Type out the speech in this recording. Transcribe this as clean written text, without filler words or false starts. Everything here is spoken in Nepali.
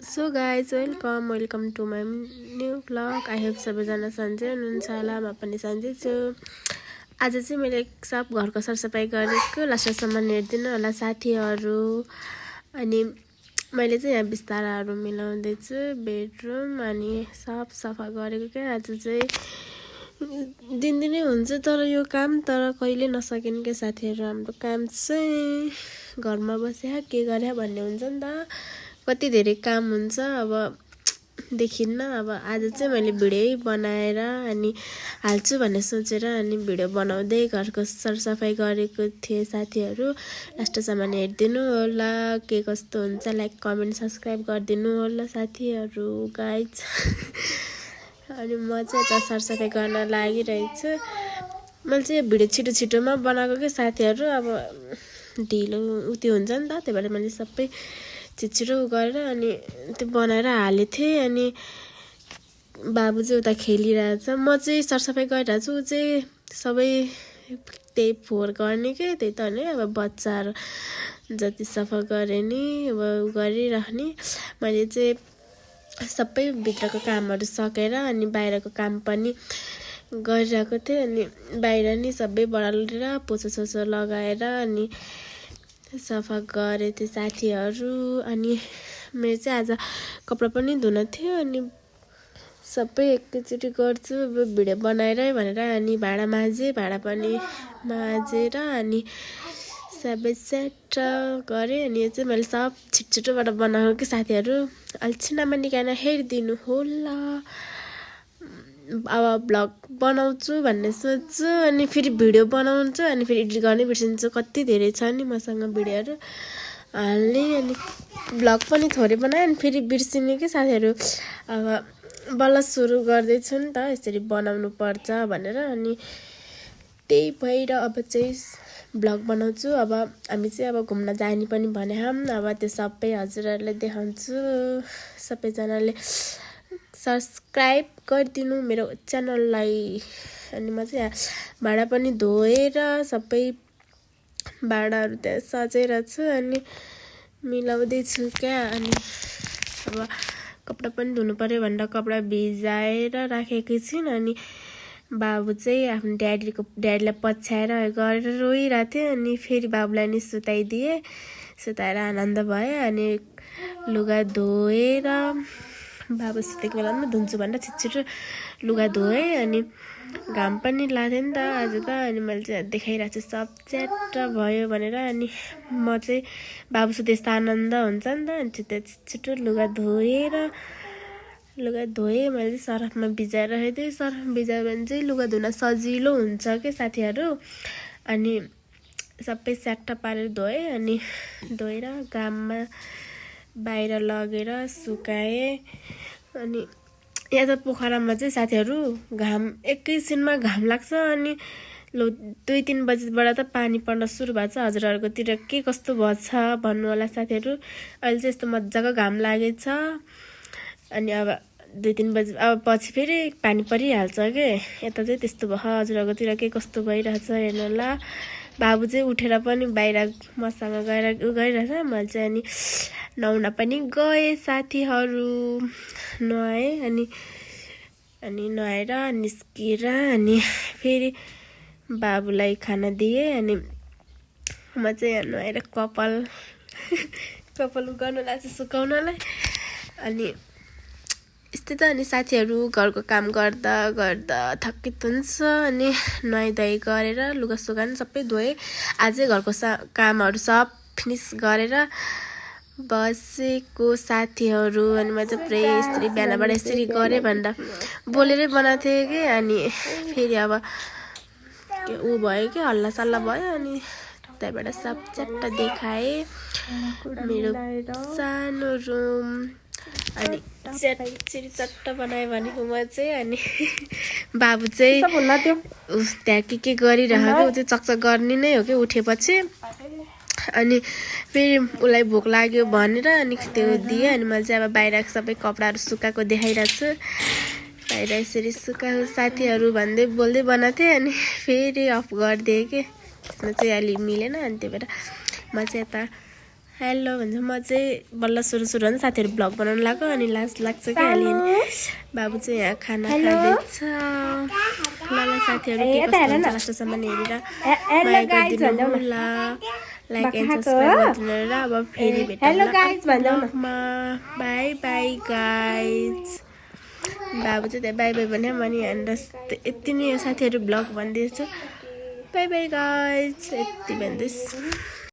So guys welcome to my new blog. I hope सबैजना सन्चै हुनुहुन्छ होला। म पनि सन्चै छु। आज चाहिँ मैले सब घरको सरसफाइ गरेको लास्टसम्म हेरिदिनु होला साथीहरू। अनि मैले चाहिँ यहाँ बिस्ताराहरू मिलाउँदैछु बेडरुम अनि सब सफा गरेको क्या। आज चाहिँ दिनदिनै हुन्छ तर यो काम तर कहिले नसकिने क्या साथीहरू। हाम्रो काम चाहिँ घरमा बस्या के गर्या भन्ने हुन्छ नि त, कति धेरै काम हुन्छ। अब देखिन्न। अब आज चाहिँ मैले भिडियो बनाएर अनि हाल्छु भन्ने सोचेर अनि भिडियो बनाउँदै घरको सरसफाइ गरेको थिएँ साथीहरू। लास्टसम्म हेरिदिनु होला के कस्तो हुन्छ। लाइक कमेन्ट सब्सक्राइब गरिदिनु होला साथीहरू गाइज। अनि म चाहिँ यता सरसफाइ गर्न लागिरहेको छु। मैले चाहिँ यो भिडियो छिटो छिटोमा बनाएको क्या साथीहरू। अब ढिलो उत्यो हुन्छ नि त, त्यही भएर मैले सबै छिटो गरेर अनि त्यो बनाएर हालेको थिएँ। अनि बाबु चाहिँ उता खेलिरहेछ, म चाहिँ सरसफाइ गरिरहेको छु। ऊ चाहिँ सबै त्यही फोहोर गर्ने के, त्यही त हो नि। अब बच्चाहरू जति सफा गरे नि अब गरिराख्ने। मैले चाहिँ सबै भित्रको कामहरू सकेर अनि बाहिरको काम पनि गरिरहेको थिएँ। अनि बाहिर नि सबै बढालेर पोछा लगाएर अनि सफा गरे थिएँ साथीहरू। अनि मेरो चाहिँ आज कपडा पनि धुन थियो अनि सबै एकैचोटि गर्छु अब भिडियो बनाएरै भनेर। अनि भाँडा पनि माझेर अनि सबै सेट गरेँ। अनि यो चाहिँ मैले सब छिटोबाट बनाएको कि साथीहरू। अल्छिनामा निकालेर हेरिदिनु होला। अब भ्लग बनाउँछु भन्ने सोच्छु अनि फेरि भिडियो बनाउँछु अनि फेरि एडिट गर्नै बिर्सिन्छु। कति धेरै छ नि मसँग भिडियोहरू हाल्ने। अनि भ्लग पनि थोरै बनाएँ अनि फेरि बिर्सिने कि साथीहरू। अब बल्ल सुरु गर्दैछु नि त, यसरी बनाउनु पर्छ भनेर। अनि त्यही भएर अब चाहिँ भ्लग बनाउँछु। अब हामी चाहिँ अब घुम्न जाने पनि भने अब त्यो सबै हजुरहरूलाई देखाउँछु। सबैजनाले सब्सक्राइब गरिदिनु मेरो च्यानललाई। अनि म चाहिँ भाँडा पनि धोएर सबै भाँडाहरू त्यहाँ सजेर छु अनि मिलाउँदैछु क्या। अनि अब कपडा पनि धुनु पर्यो भनेर कपडा भिजाएर राखेकी छिन्। अनि बाबु चाहिँ आफ्नो ड्याडीलाई पछ्याएर गरेर रोइरहेको थियो। अनि फेरि बाबुलाई नि सुताएर आनन्द भयो। अनि लुगा धोएर बाबु सुतेको बेलामा धुन्छु भनेर छिटो लुगा धोएँ। अनि घाम पनि लाग्थ्यो नि त आज त। अनि मैले चाहिँ देखाइरहेको छु सब च्याट्ट भयो भनेर। अनि म चाहिँ बाबु सुते यस्तो आनन्द हुन्छ नि त। अनि छिटो लुगा धोएँ मैले सरफमा भिजाएर राखेको थिएँ। सरफमा भिजायो भने चाहिँ लुगा धुन सजिलो हुन्छ के साथीहरू। अनि सबै स्याट्ट पारेर धोएँ। अनि धोएर घाममा बाहिर लगेर सुकाएँ। अनि यहाँ त पोखरामा चाहिँ साथीहरू घाम एकैछिनमा घाम लाग्छ। अनि 2-3 बजीबाट त पानी पर्न सुरु भएको छ। हजुरहरूकोतिर के कस्तो भएछ भन्नु होला साथीहरू। अहिले चाहिँ यस्तो मजाको घाम लागेछ। अनि अब 2-3 बजी अब पछि फेरि पानी परिहाल्छ के। यता चाहिँ त्यस्तो भयो। हजुरहरूकोतिर के कस्तो भइरहेछ हेर्नु होला। बाबु चाहिँ उठेर पनि बाहिर मसँग गएर गरिरहेछ। मैले चाहिँ अनि नुहाउन पनि गएँ साथीहरू। नुहाएँ अनि नुहाएर निस्किएर अनि फेरि बाबुलाई खाना दिएँ। अनि म चाहिँ यहाँ नुहाएर कपाल गर्नु लाग्छ सुकाउनलाई। अनि यस्तै त। अनि साथीहरू घरको काम गर्दा थकित हुन्छ। अनि नुहाइधुवाइ गरेर लुगा सुगा सबै धोएँ। आजै घरको कामहरू सब फिनिस गरेर बसेको साथीहरू। अनि म चाहिँ पुरै यसरी बिहानबाट यसरी गरेँ भनेर बोलेरै बनाएको थिएँ कि। अनि फेरि अब ऊ भयो कि हल्लासल्ला भयो। अनि त्यहाँबाट सब च्याट्ट देखाएँ मेरो सानो रुम। अनि चट्ट बनायो भनेको म चाहिँ। अनि बाबु चाहिँ त्यहाँ के गरिरहेको, ऊ चाहिँ चकचक गर्ने नै हो कि उठेपछि। अनि फेरि उसलाई भोक लाग्यो भनेर अनि त्यो दिएँ। अनि मैले चाहिँ अब बाहिर सबै कपडाहरू सुकाएको देखाइरहेको छु। बाहिर यसरी सुकाएको साथीहरू भन्दै बोल्दै बनाएको थिएँ। अनि फेरि अफ गरिदिएँ कि त्यसमा चाहिँ अलि मिलेन। अनि त्यही भएर म चाहिँ यता हेलो भन्छ म चाहिँ बल्ल सुरु हुन्छ साथीहरू ब्लग बनाउन लाग्यो अनि लास्ट लाग्छ कि अलि बाबु चाहिँ यहाँ खाना खाँदैछ ल साथीहरू के कस्तो हुन्छ लास्टसम्म हेरेर माया गरिदिनु होला लाइक एन्ड सब्स्क्राइब गरिदिनु र अब फेरि भेटौँला बाई बाई गाइज बाबु चाहिँ त्यहाँ बाई बाई भन्यो अनि यति नै साथीहरू ब्लग भन्दैछु बाई बाई गाइज यति भन्दैछु